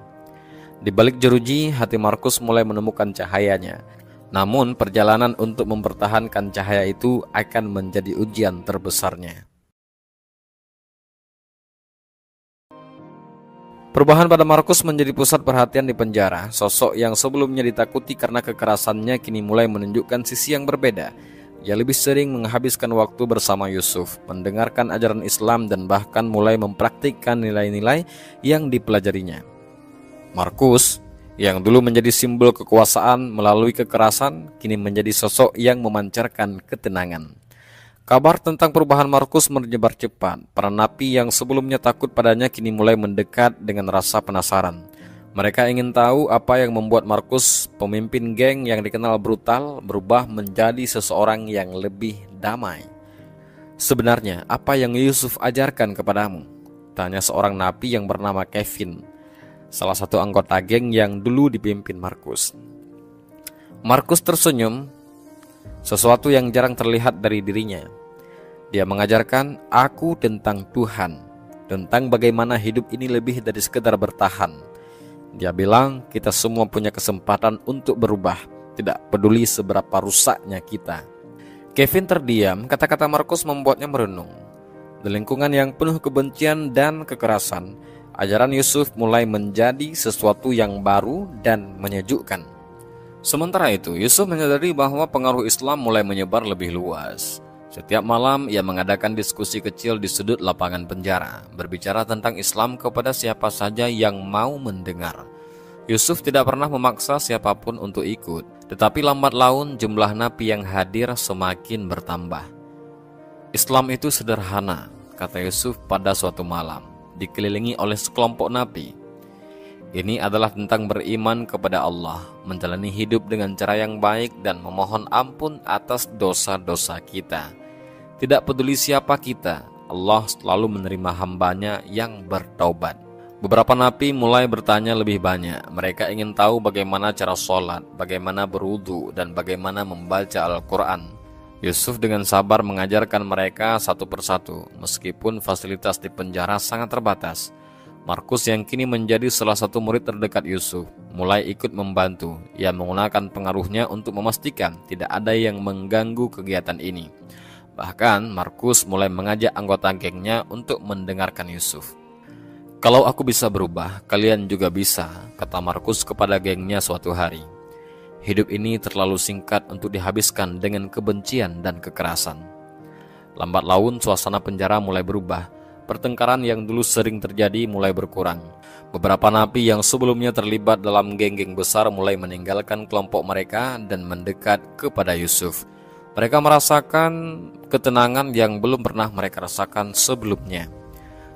Di balik jeruji, hati Markus mulai menemukan cahayanya. Namun perjalanan untuk mempertahankan cahaya itu akan menjadi ujian terbesarnya. Perubahan pada Markus menjadi pusat perhatian di penjara. Sosok yang sebelumnya ditakuti karena kekerasannya kini mulai menunjukkan sisi yang berbeda. Ia lebih sering menghabiskan waktu bersama Yusuf, mendengarkan ajaran Islam, dan bahkan mulai mempraktikkan nilai-nilai yang dipelajarinya. Markus, yang dulu menjadi simbol kekuasaan melalui kekerasan, kini menjadi sosok yang memancarkan ketenangan. Kabar tentang perubahan Markus menyebar cepat. Para napi yang sebelumnya takut padanya kini mulai mendekat dengan rasa penasaran. Mereka ingin tahu apa yang membuat Markus, pemimpin geng yang dikenal brutal, berubah menjadi seseorang yang lebih damai. "Sebenarnya apa yang Yusuf ajarkan kepadamu?" tanya seorang napi yang bernama Kevin, salah satu anggota geng yang dulu dipimpin Markus. Markus tersenyum, sesuatu yang jarang terlihat dari dirinya. Dia mengajarkan aku tentang Tuhan, tentang bagaimana hidup ini lebih dari sekedar bertahan. Dia bilang kita semua punya kesempatan untuk berubah, tidak peduli seberapa rusaknya kita. Kevin terdiam, kata-kata Markus membuatnya merenung. Di lingkungan yang penuh kebencian dan kekerasan, ajaran Yusuf mulai menjadi sesuatu yang baru dan menyejukkan. Sementara itu, Yusuf menyadari bahwa pengaruh Islam mulai menyebar lebih luas. Setiap malam, ia mengadakan diskusi kecil di sudut lapangan penjara, berbicara tentang Islam kepada siapa saja yang mau mendengar. Yusuf tidak pernah memaksa siapapun untuk ikut, tetapi lambat laun jumlah napi yang hadir semakin bertambah. "Islam itu sederhana," kata Yusuf pada suatu malam, dikelilingi oleh sekelompok napi. "Ini adalah tentang beriman kepada Allah, menjalani hidup dengan cara yang baik dan memohon ampun atas dosa-dosa kita. Tidak peduli siapa kita, Allah selalu menerima hambanya yang bertaubat." Beberapa napi mulai bertanya lebih banyak. Mereka ingin tahu bagaimana cara sholat, bagaimana berwudu, dan bagaimana membaca Al-Quran. Yusuf dengan sabar mengajarkan mereka satu persatu, meskipun fasilitas di penjara sangat terbatas. Markus yang kini menjadi salah satu murid terdekat Yusuf, mulai ikut membantu. Ia menggunakan pengaruhnya untuk memastikan tidak ada yang mengganggu kegiatan ini. Bahkan Markus mulai mengajak anggota gengnya untuk mendengarkan Yusuf. "Kalau aku bisa berubah, kalian juga bisa," kata Markus kepada gengnya suatu hari. "Hidup ini terlalu singkat untuk dihabiskan dengan kebencian dan kekerasan." Lambat laun suasana penjara mulai berubah. Pertengkaran yang dulu sering terjadi mulai berkurang. Beberapa napi yang sebelumnya terlibat dalam geng-geng besar mulai meninggalkan kelompok mereka dan mendekat kepada Yusuf. Mereka merasakan ketenangan yang belum pernah mereka rasakan sebelumnya.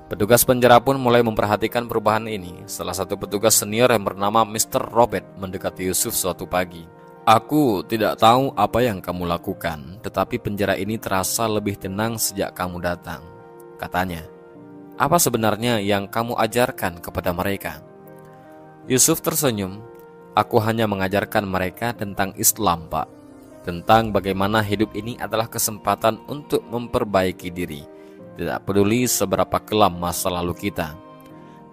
Petugas penjara pun mulai memperhatikan perubahan ini. Salah satu petugas senior yang bernama Mr. Robert mendekati Yusuf suatu pagi. "Aku tidak tahu apa yang kamu lakukan, tetapi penjara ini terasa lebih tenang sejak kamu datang," katanya. "Apa sebenarnya yang kamu ajarkan kepada mereka?" Yusuf tersenyum. "Aku hanya mengajarkan mereka tentang Islam, Pak." tentang bagaimana hidup ini adalah kesempatan untuk memperbaiki diri, tidak peduli seberapa kelam masa lalu kita.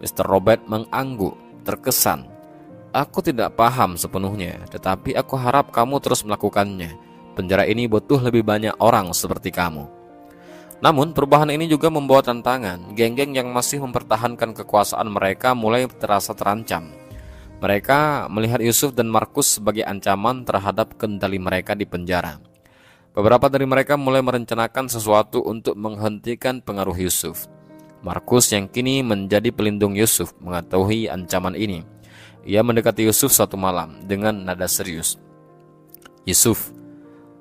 Mr. Robert mengangguk, terkesan. Aku tidak paham sepenuhnya, tetapi aku harap kamu terus melakukannya. Penjara ini butuh lebih banyak orang seperti kamu. Namun perubahan ini juga membawa tantangan. Geng-geng yang masih mempertahankan kekuasaan mereka mulai terasa terancam. Mereka melihat Yusuf dan Markus sebagai ancaman terhadap kendali mereka di penjara. Beberapa dari mereka mulai merencanakan sesuatu untuk menghentikan pengaruh Yusuf. Markus yang kini menjadi pelindung Yusuf mengetahui ancaman ini. Ia mendekati Yusuf suatu malam dengan nada serius. Yusuf,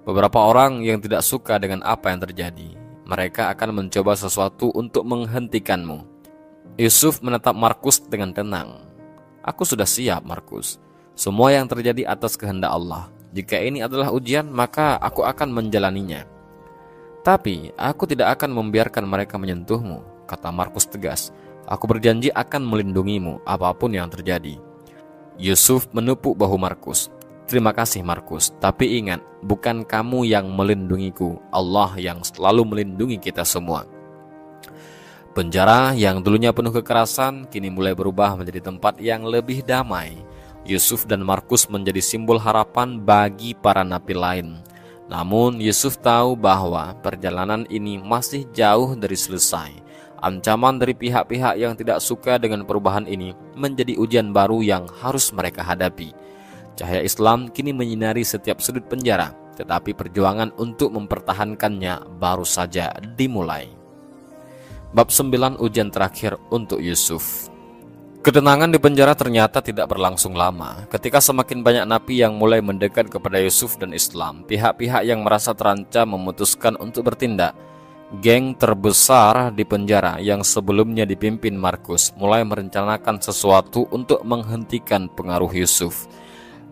beberapa orang yang tidak suka dengan apa yang terjadi. Mereka akan mencoba sesuatu untuk menghentikanmu. Yusuf menatap Markus dengan tenang. Aku sudah siap, Markus. Semua yang terjadi atas kehendak Allah. Jika ini adalah ujian, maka aku akan menjalaninya. Tapi aku tidak akan membiarkan mereka menyentuhmu, kata Markus tegas. Aku berjanji akan melindungimu apapun yang terjadi. Yusuf menepuk bahu Markus. Terima kasih Markus, tapi ingat, bukan kamu yang melindungiku, Allah yang selalu melindungi kita semua. Penjara yang dulunya penuh kekerasan kini mulai berubah menjadi tempat yang lebih damai. Yusuf dan Markus menjadi simbol harapan bagi para napi lain. Namun Yusuf tahu bahwa perjalanan ini masih jauh dari selesai. Ancaman dari pihak-pihak yang tidak suka dengan perubahan ini menjadi ujian baru yang harus mereka hadapi. Cahaya Islam kini menyinari setiap sudut penjara, tetapi perjuangan untuk mempertahankannya baru saja dimulai. Bab 9, ujian terakhir untuk Yusuf. Ketenangan di penjara ternyata tidak berlangsung lama. Ketika semakin banyak napi yang mulai mendekat kepada Yusuf dan Islam, pihak-pihak yang merasa terancam memutuskan untuk bertindak. Geng terbesar di penjara yang sebelumnya dipimpin Markus mulai merencanakan sesuatu untuk menghentikan pengaruh Yusuf.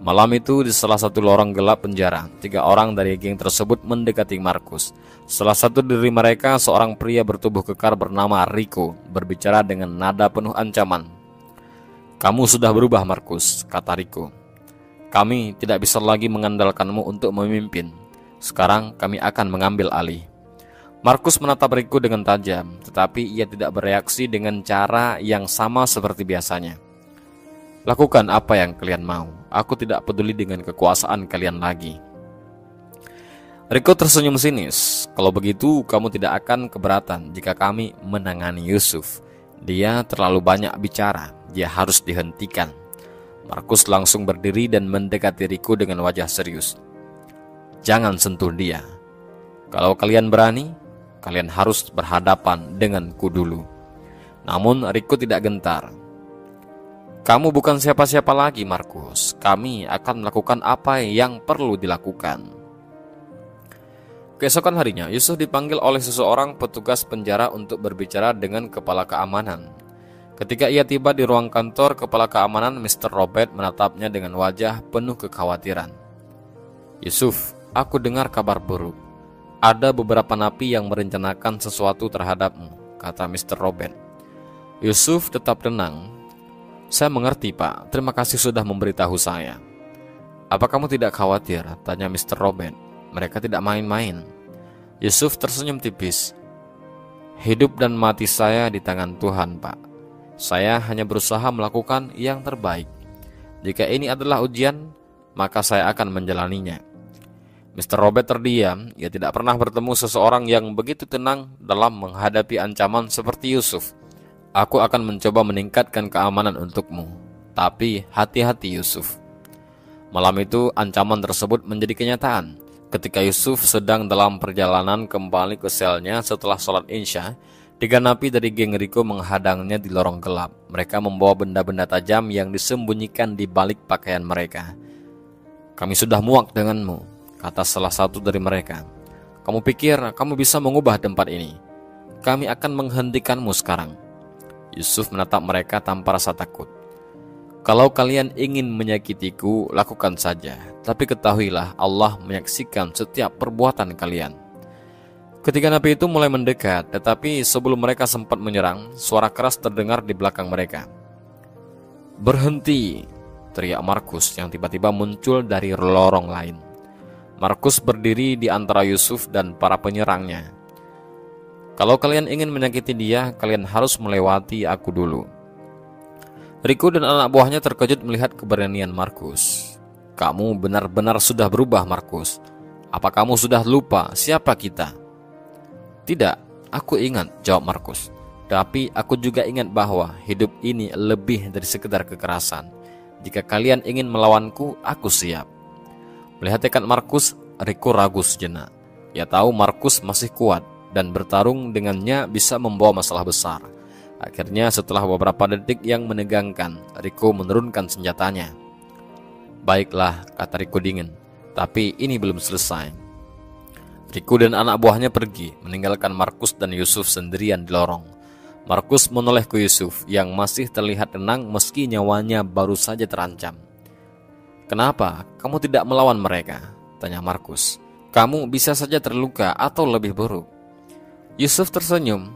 Malam itu di salah satu lorong gelap penjara, 3 orang dari geng tersebut mendekati Markus. Salah satu dari mereka seorang pria bertubuh kekar bernama Rico, berbicara dengan nada penuh ancaman. Kamu sudah berubah Markus, kata Rico. Kami tidak bisa lagi mengandalkanmu untuk memimpin. Sekarang kami akan mengambil alih. Markus menatap Rico dengan tajam, tetapi ia tidak bereaksi dengan cara yang sama seperti biasanya. Lakukan apa yang kalian mau. Aku tidak peduli dengan kekuasaan kalian lagi. Rico tersenyum sinis. Kalau begitu, kamu tidak akan keberatan jika kami menangani Yusuf. Dia terlalu banyak bicara. Dia harus dihentikan. Markus langsung berdiri dan mendekati Rico dengan wajah serius. Jangan sentuh dia. Kalau kalian berani, kalian harus berhadapan denganku dulu. Namun Rico tidak gentar. Kamu bukan siapa-siapa lagi, Markus. Kami akan melakukan apa yang perlu dilakukan. Keesokan harinya, Yusuf dipanggil oleh seseorang petugas penjara untuk berbicara dengan kepala keamanan. Ketika ia tiba di ruang kantor kepala keamanan, Mr. Robert menatapnya dengan wajah penuh kekhawatiran. Yusuf, aku dengar kabar buruk. Ada beberapa napi yang merencanakan sesuatu terhadapmu, kata Mr. Robert. Yusuf tetap tenang. Saya mengerti, Pak. Terima kasih sudah memberitahu saya. Apa kamu tidak khawatir? Tanya Mr. Robert. Mereka tidak main-main. Yusuf tersenyum tipis. Hidup dan mati saya di tangan Tuhan, Pak. Saya hanya berusaha melakukan yang terbaik. Jika ini adalah ujian, maka saya akan menjalaninya. Mr. Robert terdiam. Ia tidak pernah bertemu seseorang yang begitu tenang dalam menghadapi ancaman seperti Yusuf. Aku akan mencoba meningkatkan keamanan untukmu. Tapi hati-hati Yusuf. Malam itu ancaman tersebut menjadi kenyataan. Ketika Yusuf sedang dalam perjalanan kembali ke selnya setelah sholat Isya, 3 napi dari geng Rico menghadangnya di lorong gelap. Mereka membawa benda-benda tajam yang disembunyikan di balik pakaian mereka. Kami sudah muak denganmu, kata salah satu dari mereka. Kamu pikir kamu bisa mengubah tempat ini? Kami akan menghentikanmu sekarang. Yusuf menatap mereka tanpa rasa takut. Kalau kalian ingin menyakitiku, lakukan saja. Tapi ketahuilah Allah menyaksikan setiap perbuatan kalian. Ketika napi itu mulai mendekat, tetapi sebelum mereka sempat menyerang, suara keras terdengar di belakang mereka. Berhenti, teriak Markus yang tiba-tiba muncul dari lorong lain. Markus berdiri di antara Yusuf dan para penyerangnya. Kalau kalian ingin menyakiti dia, kalian harus melewati aku dulu. Rico dan anak buahnya terkejut melihat keberanian Markus. Kamu benar-benar sudah berubah, Markus. Apa kamu sudah lupa siapa kita? Tidak, aku ingat, jawab Markus. Tapi aku juga ingat bahwa hidup ini lebih dari sekedar kekerasan. Jika kalian ingin melawanku, aku siap. Melihat tekad Markus, Rico ragu sejenak. Ia tahu Markus masih kuat dan bertarung dengannya bisa membawa masalah besar. Akhirnya setelah beberapa detik yang menegangkan, Rico menurunkan senjatanya. Baiklah, kata Rico dingin, tapi ini belum selesai. Rico dan anak buahnya pergi, meninggalkan Markus dan Yusuf sendirian di lorong. Markus menoleh ke Yusuf yang masih terlihat tenang meski nyawanya baru saja terancam. Kenapa kamu tidak melawan mereka? Tanya Markus. Kamu bisa saja terluka atau lebih buruk. Yusuf tersenyum.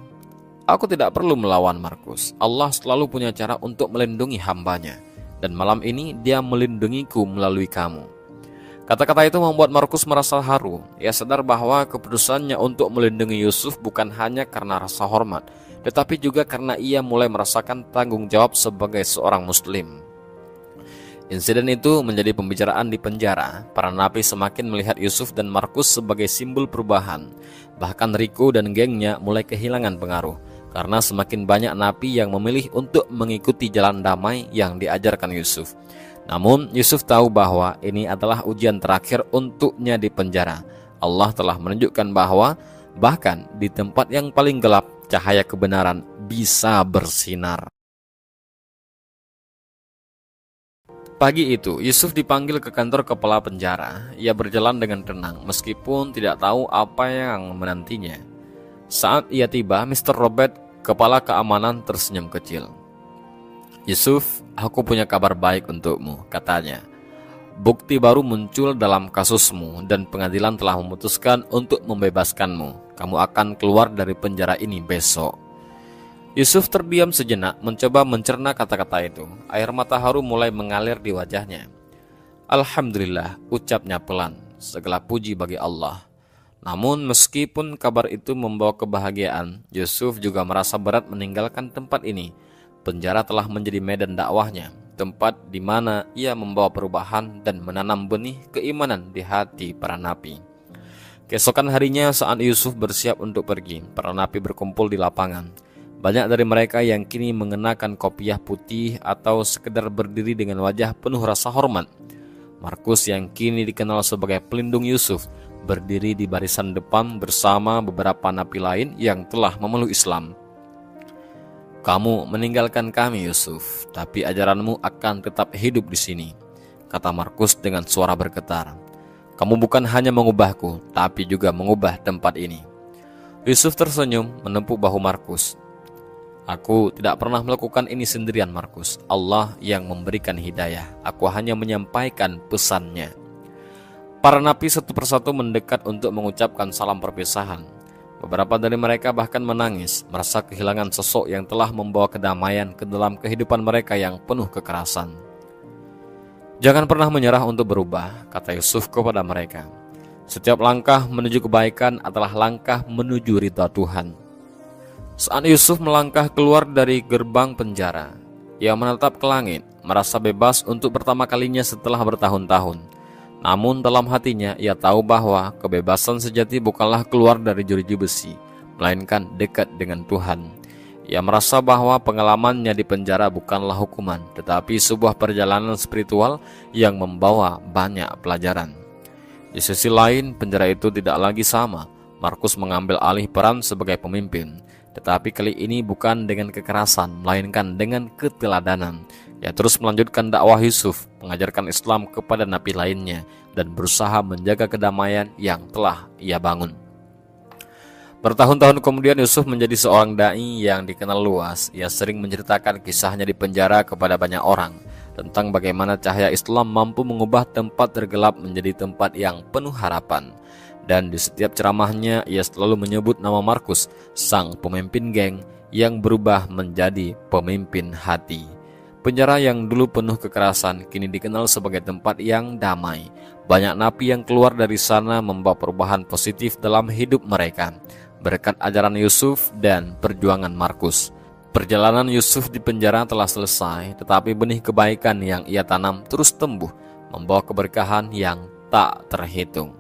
Aku tidak perlu melawan, Markus. Allah selalu punya cara untuk melindungi hambanya. Dan malam ini dia melindungiku melalui kamu. Kata-kata itu membuat Markus merasa haru. Ia sadar bahwa keputusannya untuk melindungi Yusuf bukan hanya karena rasa hormat, tetapi juga karena ia mulai merasakan tanggung jawab sebagai seorang muslim. Insiden itu menjadi pembicaraan di penjara. Para napi semakin melihat Yusuf dan Markus sebagai simbol perubahan. Bahkan Rico dan gengnya mulai kehilangan pengaruh, karena semakin banyak napi yang memilih untuk mengikuti jalan damai yang diajarkan Yusuf. Namun Yusuf tahu bahwa ini adalah ujian terakhir untuknya di penjara. Allah telah menunjukkan bahwa bahkan di tempat yang paling gelap, cahaya kebenaran bisa bersinar. Pagi itu, Yusuf dipanggil ke kantor kepala penjara. Ia berjalan dengan tenang, meskipun tidak tahu apa yang menantinya. Saat ia tiba, Mr. Robert, kepala keamanan, tersenyum kecil. Yusuf, aku punya kabar baik untukmu, katanya. Bukti baru muncul dalam kasusmu dan pengadilan telah memutuskan untuk membebaskanmu. Kamu akan keluar dari penjara ini besok. Yusuf terdiam sejenak, mencoba mencerna kata-kata itu. Air mata haru mulai mengalir di wajahnya. Alhamdulillah, ucapnya pelan. Segala puji bagi Allah. Namun meskipun kabar itu membawa kebahagiaan, Yusuf juga merasa berat meninggalkan tempat ini. Penjara telah menjadi medan dakwahnya, tempat di mana ia membawa perubahan dan menanam benih keimanan di hati para napi. Keesokan harinya saat Yusuf bersiap untuk pergi, para napi berkumpul di lapangan. Banyak dari mereka yang kini mengenakan kopiah putih atau sekedar berdiri dengan wajah penuh rasa hormat. Markus yang kini dikenal sebagai pelindung Yusuf berdiri di barisan depan bersama beberapa napi lain yang telah memeluk Islam. Kamu meninggalkan kami, Yusuf, tapi ajaranmu akan tetap hidup di sini, kata Markus dengan suara bergetar. Kamu bukan hanya mengubahku, tapi juga mengubah tempat ini. Yusuf tersenyum menepuk bahu Markus. Aku tidak pernah melakukan ini sendirian, Markus. Allah yang memberikan hidayah. Aku hanya menyampaikan pesannya. Para napi satu persatu mendekat untuk mengucapkan salam perpisahan. Beberapa dari mereka bahkan menangis, merasa kehilangan sosok yang telah membawa kedamaian ke dalam kehidupan mereka yang penuh kekerasan. Jangan pernah menyerah untuk berubah, kata Yusuf kepada mereka. Setiap langkah menuju kebaikan adalah langkah menuju ridha Tuhan. Saat Yusuf melangkah keluar dari gerbang penjara, ia menatap ke langit, merasa bebas untuk pertama kalinya setelah bertahun-tahun. Namun dalam hatinya ia tahu bahwa kebebasan sejati bukanlah keluar dari jeruji besi, melainkan dekat dengan Tuhan. Ia merasa bahwa pengalamannya di penjara bukanlah hukuman, tetapi sebuah perjalanan spiritual yang membawa banyak pelajaran. Di sisi lain, penjara itu tidak lagi sama. Markus mengambil alih peran sebagai pemimpin. Tetapi kali ini bukan dengan kekerasan, melainkan dengan keteladanan. Ia terus melanjutkan dakwah Yusuf, mengajarkan Islam kepada napi lainnya, dan berusaha menjaga kedamaian yang telah ia bangun. Bertahun-tahun kemudian Yusuf menjadi seorang da'i yang dikenal luas. Ia sering menceritakan kisahnya di penjara kepada banyak orang, tentang bagaimana cahaya Islam mampu mengubah tempat tergelap menjadi tempat yang penuh harapan. Dan di setiap ceramahnya ia selalu menyebut nama Markus, sang pemimpin geng yang berubah menjadi pemimpin hati. Penjara yang dulu penuh kekerasan kini dikenal sebagai tempat yang damai. Banyak napi yang keluar dari sana membawa perubahan positif dalam hidup mereka berkat ajaran Yusuf dan perjuangan Markus. Perjalanan Yusuf di penjara telah selesai, tetapi benih kebaikan yang ia tanam terus tumbuh, membawa keberkahan yang tak terhitung.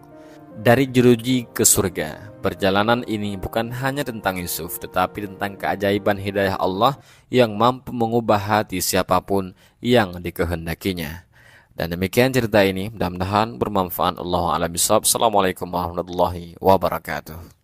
Dari jeruji ke surga, perjalanan ini bukan hanya tentang Yusuf, tetapi tentang keajaiban hidayah Allah yang mampu mengubah hati siapapun yang dikehendakinya. Dan demikian cerita ini, mudah-mudahan bermanfaat. Allahu a'lam bishawab. Assalamualaikum warahmatullahi wabarakatuh.